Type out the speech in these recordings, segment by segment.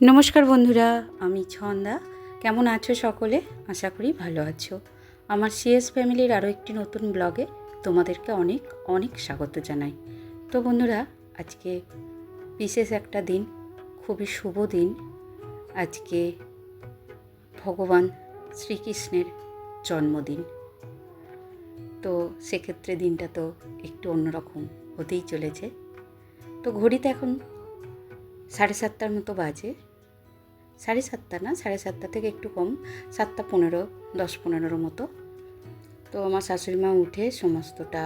নমস্কার বন্ধুরা, আমি ছন্দা। কেমন আছো সকলে? আশা করি ভালো আছো। আমার সিএস ফ্যামিলির আরও একটি নতুন ব্লগে তোমাদেরকে অনেক অনেক স্বাগত জানাই। তো বন্ধুরা, আজকে বিশেষ একটা দিন, খুবই শুভ দিন। আজকে ভগবান শ্রীকৃষ্ণের জন্মদিন। তো সেক্ষেত্রে দিনটা তো একটু অন্যরকম হতেই চলেছে। তো ঘড়িতে এখন 7:30টার মতো বাজে। 7:30 না, 7:30 থেকে একটু কম, 7:15, 10:15 মতো। তো আমার শাশুড়িমা উঠে সমস্তটা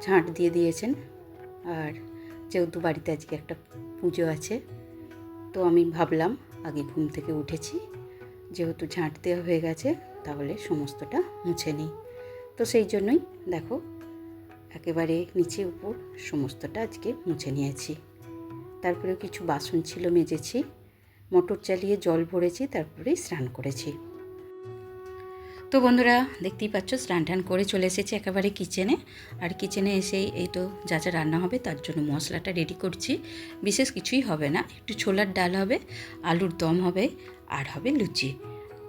ঝাঁট দিয়ে দিয়েছেন। আর যেহেতু বাড়িতে আজকে একটা পুজো আছে, তো আমি ভাবলাম আগে ঘুম থেকে উঠেছি, যেহেতু ঝাঁট দেওয়া হয়ে গেছে, তাহলে সমস্তটা মুছে নিই। তো সেই জন্যই দেখো একেবারে নিচে উপর সমস্তটা আজকে মুছে নিয়েছি। তারপরেও কিছু বাসন ছিল, মেজেছি। মোটর চালিয়ে জল ভরেছি, তারপরেই স্নান করেছি। তো বন্ধুরা, দেখতেই পাচ্ছ স্নান টান করে চলে এসেছি একেবারে কিচেনে। আর কিচেনে এসেই এই তো যা যা রান্না হবে তার জন্য মশলাটা রেডি করছি। বিশেষ কিছুই হবে না, একটু ছোলার ডাল হবে, আলুর দম হবে, আর হবে লুচি।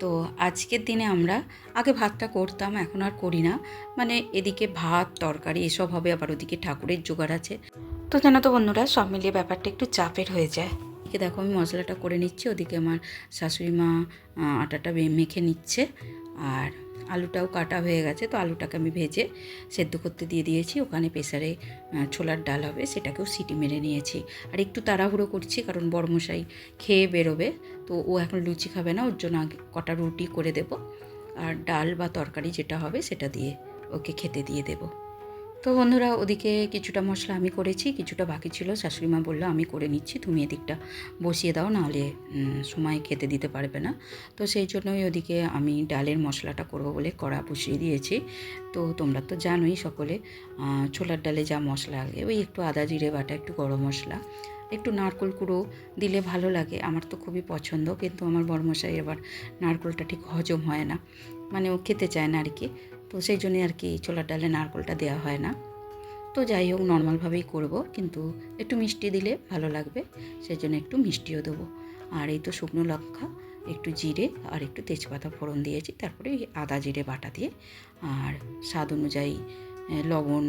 তো আজকের দিনে আমরা আগে ভাতটা করতাম, এখন আর করি না। মানে এদিকে ভাত তরকারি এসব হবে, আবার ওদিকে ঠাকুরের জোগাড় আছে। তো জানো তো বন্ধুরা, সব মিলিয়ে ব্যাপারটা একটু চাপের হয়ে যায়। এদিকে দেখো আমি মশলাটা করে নিচ্ছি, ওদিকে আমার শাশুড়ি মা আটাটা মেখে নিচ্ছে। আর আলুটাও কাটা হয়ে গেছে, তো আলুটাকে আমি ভেজে সেদ্ধ করতে দিয়ে দিয়েছি। ওখানে প্রেসারে ছোলার ডাল হবে, সেটাকেও সিটি মেরে নিয়েছি। আর একটু তাড়াহুড়ো করছি, কারণ বড়মশাই খেয়ে বেরোবে। তো ও এখন লুচি খাবে না, ওর জন্য আগে কটা রুটি করে দেব। আর ডাল বা তরকারি যেটা হবে সেটা দিয়ে ওকে খেতে দিয়ে দেবো। তো বন্ধুরা, ওদিকে কিছুটা মশলা আমি করেছি, কিছুটা বাকি ছিল। শাশুড়িমা বললো আমি করে নিচ্ছি, তুমি এদিকটা বসিয়ে দাও, নাহলে সময় খেতে দিতে পারবে না। তো সেই জন্যই ওদিকে আমি ডালের মশলাটা করব বলে কড়া বসিয়ে দিয়েছি। তো তোমরা তো জানোই সকলে, ছোলার ডালে যা মশলা লাগে, ওই একটু আদা জিরে বাটা, একটু গরম মশলা, একটু নারকেল কুড়ো দিলে ভালো লাগে। আমার তো খুবই পছন্দ, কিন্তু আমার বড়মশাই এবার নারকেলটা ঠিক হজম হয় না, মানে ও খেতে চায় না আর কি। তো সেই জন্যে আর কি ছোলার ডালে নারকেলটা দেওয়া হয় না। তো যাই হোক, নর্মালভাবেই করব, কিন্তু একটু মিষ্টি দিলে ভালো লাগবে, সেই জন্য একটু মিষ্টিও দেবো। আর এই তো শুকনো লঙ্কা, একটু জিরে আর একটু তেজপাতা ফোড়ন দিয়েছি। তারপরে এই আদা জিরে বাটা দিয়ে, আর স্বাদ অনুযায়ী লবণ,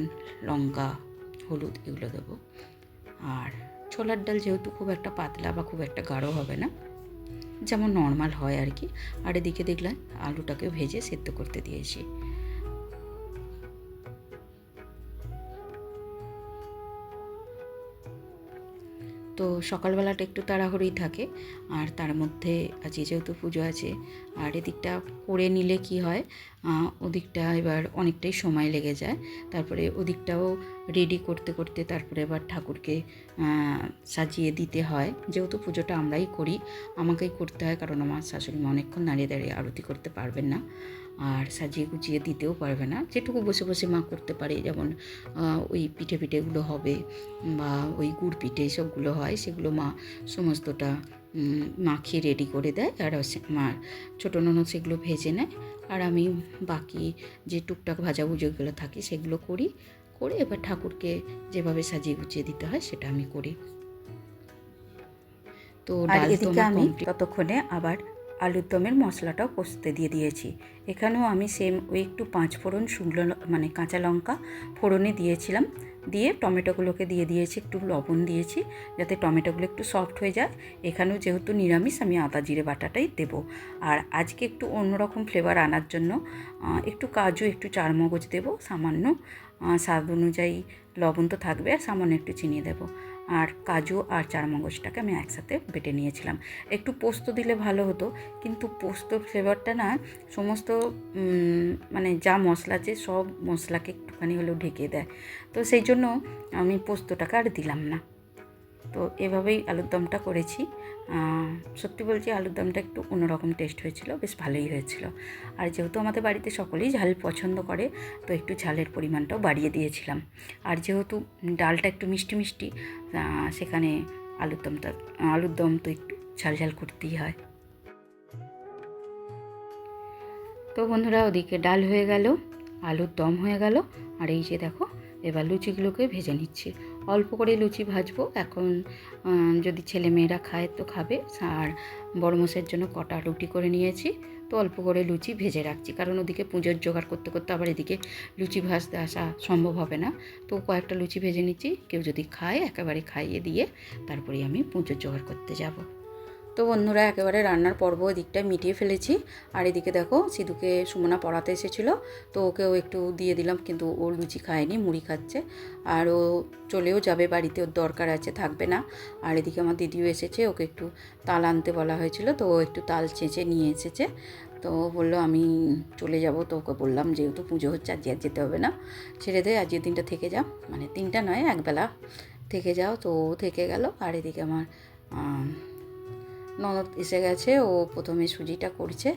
লঙ্কা, হলুদ এগুলো দেবো। আর ছোলার ডাল যেহেতু খুব একটা পাতলা বা খুব একটা গাঢ় হবে না, যেমন নর্মাল হয় আর কি। আর এদিকে দেখলাম আলুটাকেও ভেজে সেদ্ধ করতে দিয়েছি। তো সকালবেলাটা একটু তাড়াহুড়োই থাকে। আর তার মধ্যে আজকে যেহেতু পুজো আছে, আর এদিকটা করে নিলে কি হয়, ওদিকটা এবার অনেকটাই সময় লেগে যায়। তারপরে ওদিকটাও রেডি করতে করতে তারপরে এবার ঠাকুরকে সাজিয়ে দিতে হয়। যেহেতু পুজোটা আমরাই করি, আমাকেই করতে হয়, কারণ আমার শাশুড়ি মা অনেকক্ষণ দাঁড়িয়ে দাঁড়িয়ে আরতি করতে পারবেন না, আর সাজিয়ে গুছিয়ে দিতেও পারবে না। যেটুকু বসে বসে মা করতে পারে, যেমন ওই পিঠে পিঠেগুলো হবে, বা ওই গুড় পিঠে সবগুলো হয়, সেগুলো মা সমস্তটা মাখিয়ে রেডি করে দেয়। আর আমার ছোটো ননদ সেগুলো ভেজে নেয়। আর আমি বাকি যে টুকটাক ভাজাভুজিগুলো থাকে সেগুলো করি, করে এবার ঠাকুরকে যেভাবে সাজিয়ে গুছিয়ে দিতে হয় সেটা আমি করি। তো ডাল তো আমার কমপ্লিট। ততক্ষণে আবার আলুর দমের মশলাটাও কষতে দিয়ে দিয়েছি। এখানেও আমি সেম ওই একটু 5 ফোড়ন শুকনো মানে কাঁচা লঙ্কা ফোড়নে দিয়েছিলাম, দিয়ে টমেটোগুলোকে দিয়ে দিয়েছি, একটু লবণ দিয়েছি যাতে টমেটোগুলো একটু সফট হয়ে যায়। এখানেও যেহেতু নিরামিষ, আমি আদা জিরে বাটাটাই দেবো। আর আজকে একটু অন্যরকম ফ্লেভার আনার জন্য একটু কাজু, একটু চারমগজ দেবো, সামান্য স্বাদ অনুযায়ী লবণ তো থাকবে, আর সামান্য একটু চিনি দেবো। আর কাজু আর চারমগজটাকে আমি একসাথে বেটে নিয়েছিলাম। একটু পোস্ত দিলে ভালো হতো, কিন্তু পোস্তর ফ্লেভারটা না সমস্ত মানে যা মশলা আছে সব মশলাকে একটুখানি হলেও ঢেকে দেয়। তো সেই জন্য আমি পোস্তটাকে আর দিলাম না। তো এভাবেই আলুর দমটা করেছি। সত্যি বলছি, আলুর দমটা একটু অন্যরকম টেস্ট হয়েছিল, বেশ ভালোই হয়েছিল। আর যেহেতু আমাদের বাড়িতে সকলেই ঝাল পছন্দ করে, তো একটু ঝালের পরিমাণটাও বাড়িয়ে দিয়েছিলাম। আর যেহেতু ডালটা একটু মিষ্টি মিষ্টি, সেখানে আলুর দম তো একটু ঝাল ঝাল করতেই হয়। তো বন্ধুরা, ওদিকে ডাল হয়ে গেল, আলুর দম হয়ে গেল, আর এই যে দেখো এবার লুচিগুলোকে ভেজে নিচ্ছি। অল্প করে লুচি ভাজবো এখন। যদি ছেলেমেয়েরা খায় তো খাবে, আর বড় মশাইয়ের জন্য কটা রুটি করে নিয়েছি, তো অল্প করে লুচি ভেজে রাখছি, কারণ ওদিকে পুজোর জোগাড় করতে করতে আবার এদিকে লুচি ভাজতে আসা সম্ভব হবে না। তো কয়েকটা লুচি ভেজে নিচ্ছি, কেউ যদি খায় একেবারে খাইয়ে দিয়ে তারপরেই আমি পুজোর জোগাড় করতে যাব। তো বন্ধুরা একেবারে রান্নার পর্ব এদিকটায় মিটিয়ে ফেলেছি। আর এদিকে দেখো সিধুকে সুমনা পড়াতে এসেছিলো, তো ওকেও একটু দিয়ে দিলাম, কিন্তু ও লুচি খায়নি, মুড়ি খাচ্ছে। আর ও চলেও যাবে বাড়িতে, ওর দরকার আছে, থাকবে না। আর এদিকে আমার দিদিও এসেছে, ওকে একটু তাল আনতে বলা হয়েছিল, তো ও একটু তাল চেঁচে নিয়ে এসেছে। তো বললো আমি চলে যাব, তো ওকে বললাম যেহেতু পুজো হচ্ছে আজকে আর যেতে হবে না, ছেড়ে দে, আজকের দিনটা থেকে যাও, মানে দিনটা নয় একবেলা থেকে যাও। তো ও থেকে গেল। আর এদিকে আমার ননদ এসে গেছে, ও প্রথমে সুজিটা করছে।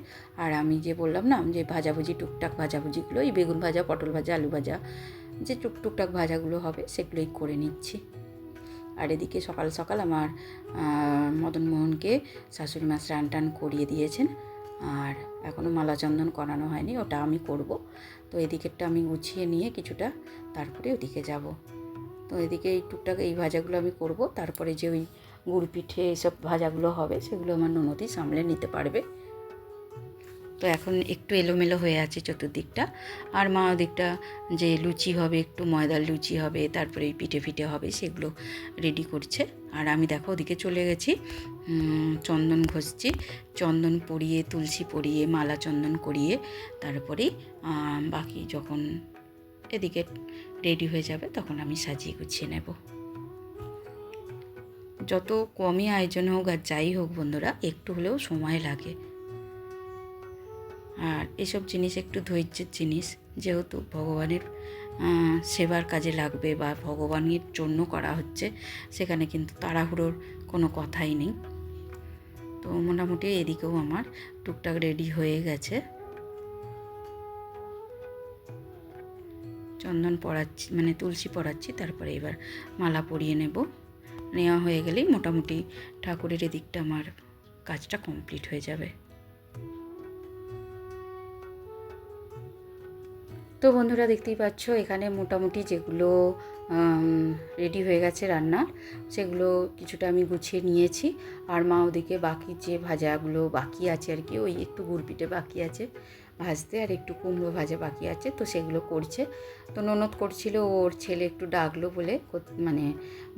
আর আমি যে বললাম না যে ভাজাভুজি টুকটাক ভাজাভুজিগুলো, এই বেগুন ভাজা, পটল ভাজা, আলু ভাজা, যে টুকটাক ভাজাগুলো হবে সেগুলোই করে নিচ্ছি। আর এদিকে সকাল সকাল আমার মদনমোহনকে শাশুড়ি মা স্নান টান করিয়ে দিয়েছেন, আর এখনও মালা চন্দন করানো হয়নি, ওটা আমি করব। তো এদিকেরটা আমি গুছিয়ে নিয়ে কিছুটা তারপরে ওদিকে যাব। তো এদিকে এই টুকটাক এই ভাজাগুলো আমি করব, তারপরে যে ওই গুড় পিঠে এসব ভাজাগুলো হবে সেগুলো আমার ননদই সামলে নিতে পারবে। তো এখন একটু এলোমেলো হয়ে আছে চতুর্দিকটা। আর মা ওদিকটা যে লুচি হবে, একটু ময়দার লুচি হবে, তারপরে এই পিঠে ফিঠে হবে, সেগুলো রেডি করছে। আর আমি দেখো ওদিকে চলে গেছি, চন্দন ঘষছি, চন্দন পরিয়ে তুলসী পরিয়ে মালা চন্দন করিয়ে তারপরে বাকি যখন এদিকে রেডি হয়ে যাবে তখন আমি সাজিয়ে গুছিয়ে নেব। যত কমই আয়োজন হোক আর যাই হোক বন্ধুরা, একটু হলেও সময় লাগে। আর এসব জিনিস একটু ধৈর্যের জিনিস, যেহেতু ভগবানের সেবার কাজে লাগবে বা ভগবানের জন্য করা হচ্ছে, সেখানে কিন্তু তাড়াহুড়োর কোনো কথাই নেই। তো মোটামুটি এদিকেও আমার টুকটাক রেডি হয়ে গেছে। চন্দন পরাচ্ছি, মানে তুলসী পরাচ্ছি, তারপরে এবার মালা পরিয়ে নেওয়া হয়ে গেলেই মোটামুটি ঠাকুরের এদিকটা আমার কাজটা কমপ্লিট হয়ে যাবে। তো বন্ধুরা দেখতেই পাচ্ছ এখানে মোটামুটি যেগুলো রেডি হয়ে গেছে রান্নার, সেগুলো কিছুটা আমি গুছিয়ে নিয়েছি। আর মা ওদিকে বাকি যে ভাজাগুলো বাকি আছে আর কি, ওই একটু গুড় পিঠে বাকি আছে ভাজতে, আর একটু কুমড়ো ভাজা বাকি আছে, তো সেগুলো করছে। তো ননদ করছিল, ওর ছেলে একটু ডাকলো বলে মানে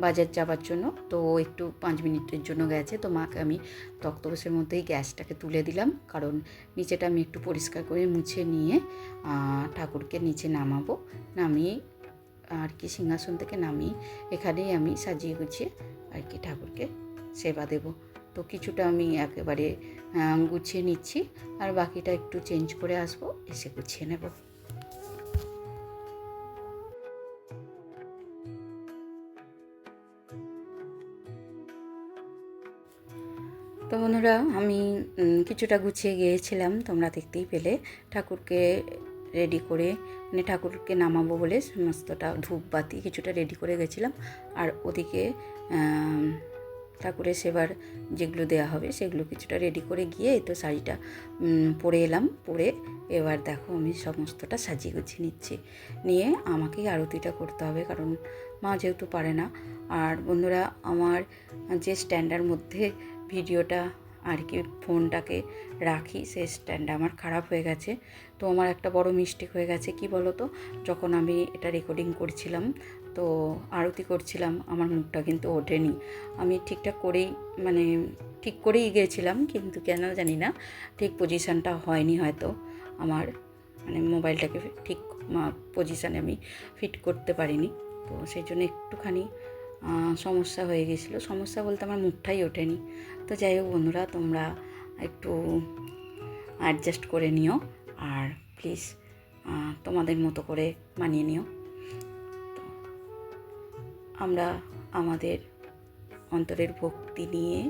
বাজার যাবার জন্য, তো ও একটু 5 মিনিটের জন্য গেছে। তো মাকে আমি তক্তপোষের মধ্যেই গ্যাসটাকে তুলে দিলাম, কারণ নিচেটা আমি একটু পরিষ্কার করে মুছে নিয়ে ঠাকুরকে নিচে নামাবো, নামিয়ে আর কি সিংহাসন থেকে নামিয়ে এখানেই আমি সাজিয়ে গুছিয়ে আর কি ঠাকুরকে সেবা দেব। তো কিছুটা আমি একেবারে গুছিয়ে নিচ্ছি, আর বাকিটা একটু চেঞ্জ করে আসবো, এসে গুছিয়ে নেব। তো বন্ধুরা আমি কিছুটা গুছিয়ে গিয়েছিলাম, তোমরা দেখতেই পেলে। ঠাকুরকে রেডি করে, মানে ঠাকুরকে নামাবো বলে সমস্তটা ধূপবাতি কিছুটা রেডি করে গেছিলাম। আর ওদিকে ঠাকুরের সেবার যেগুলো দেওয়া হবে সেগুলো কিছুটা রেডি করে গিয়ে এই তো শাড়িটা পরে এলাম। পরে এবার দেখো আমি সমস্তটা সাজিয়ে গুছিয়ে নিচ্ছি, নিয়ে আমাকেই আরতিটা করতে হবে, কারণ মা যেহেতু পারে না। আর বন্ধুরা আমার যে স্ট্যান্ডার মধ্যে ভিডিওটা আর কি ফোনটাকে রাখি, সেই স্ট্যান্ডটা আমার খারাপ হয়ে গেছে। তো আমার একটা বড় মিস্টেক হয়ে গেছে, কি বলো তো, যখন আমি এটা রেকর্ডিং করছিলাম, তো আরতি করছিলাম, আমার মুখটা কিন্তু ওঠেনি। আমি ঠিকঠাক করেই, মানে ঠিক করেই গিয়েছিলাম, কিন্তু কেন জানি না ঠিক পজিশানটা হয়নি হয়তো আমার, মানে মোবাইলটাকে ঠিক পজিশানে আমি ফিট করতে পারিনি। তো সেই জন্য একটুখানি সমস্যা হয়ে গেছিলো। সমস্যা বলতে আমার মুখটাই ওঠেনি। তো যাই হোক বন্ধুরা, তোমরা একটু অ্যাডজাস্ট করে নিও, আর প্লিজ তোমাদের মতো করে মানিয়ে নিও। তো আমরা আমাদের অন্তরের ভক্তি নিয়ে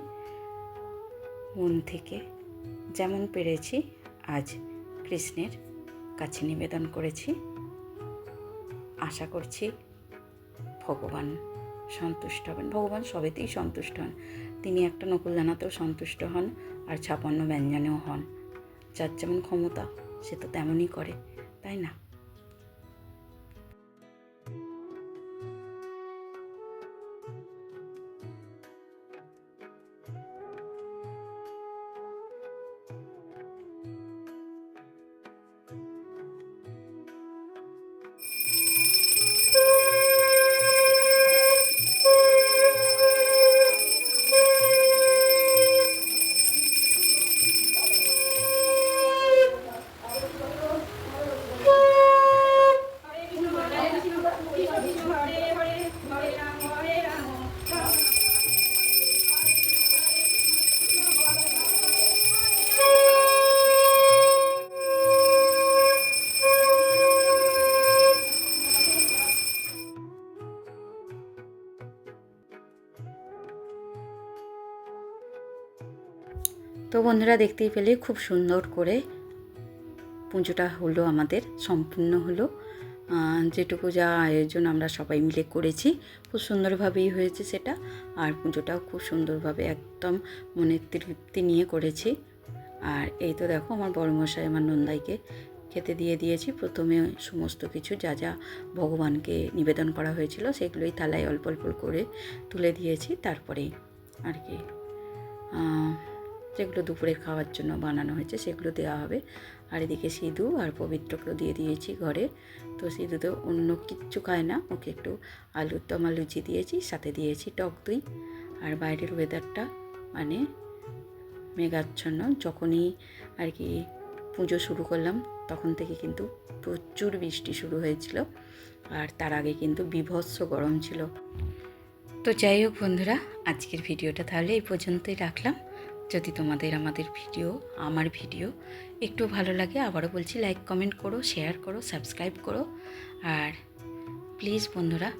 মন থেকে যেমন পেরেছি আজ কৃষ্ণের কাছে নিবেদন করেছি। আশা করছি ভগবান সন্তুষ্ট হবেন। ভগবান সবেতেই সন্তুষ্ট হন, তিনি একটা নকুলদানাতেও সন্তুষ্ট হন, আর 56 ব্যঞ্জনেও হন। যার যেমন ক্ষমতা সে তো তেমনই করে, তাই না? তো বন্ধুরা দেখতেই পেলে খুব সুন্দর করে পুজোটা হলো, আমাদের সম্পূর্ণ হলো। যেটুকু যা আয়োজন আমরা সবাই মিলে করেছি খুব সুন্দরভাবেই হয়েছে সেটা। আর পুজোটাও খুব সুন্দরভাবে একদম মনের তৃপ্তি নিয়ে করেছি। আর এই তো দেখো আমার বড়মশাই আমার নন্দাইকে খেতে দিয়ে দিয়েছি। প্রথমে সমস্ত কিছু যা যা ভগবানকে নিবেদন করা হয়েছিল সেগুলোই থালায় অল্প অল্প করে তুলে দিয়েছি। তারপরে আর কি যেগুলো দুপুরে খাওয়ার জন্য বানানো হয়েছে সেগুলো দেওয়া হবে। আর এদিকে সিধু আর পবিত্রকেও দিয়ে দিয়েছি ঘরে। তো সিধু তো অন্য কিচ্ছু খায় না, ওকে একটু আলুর দম আর লুচি দিয়েছি, সাথে দিয়েছি টক দই। আর বাইরের ওয়েদারটা মানে মেঘাচ্ছন্ন। যখনই আর কি পুজো শুরু করলাম তখন থেকে কিন্তু প্রচুর বৃষ্টি শুরু হয়েছিল, আর তার আগে কিন্তু বীভৎস গরম ছিল। তো যাই হোক বন্ধুরা, আজকের ভিডিওটা তাহলে এই পর্যন্তই রাখলাম। যদি তোমাদের আমার ভিডিও একটু ভালো লাগে, আবারও বলছি লাইক কমেন্ট করো, শেয়ার করো, সাবস্ক্রাইব করো। আর প্লিজ বন্ধুরা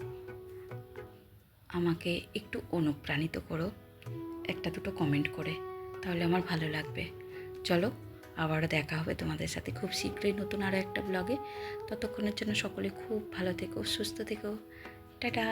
আমাকে একটু অনুপ্রাণিত করো একটা দুটো কমেন্ট করে, তাহলে আমার ভালো লাগবে। চলো আবারও দেখা হবে তোমাদের সাথে খুব শীঘ্রই নতুন আরও একটা ব্লগে। ততক্ষণের জন্য সকলে খুব ভালো থেকো, সুস্থ থেকো। টাটা।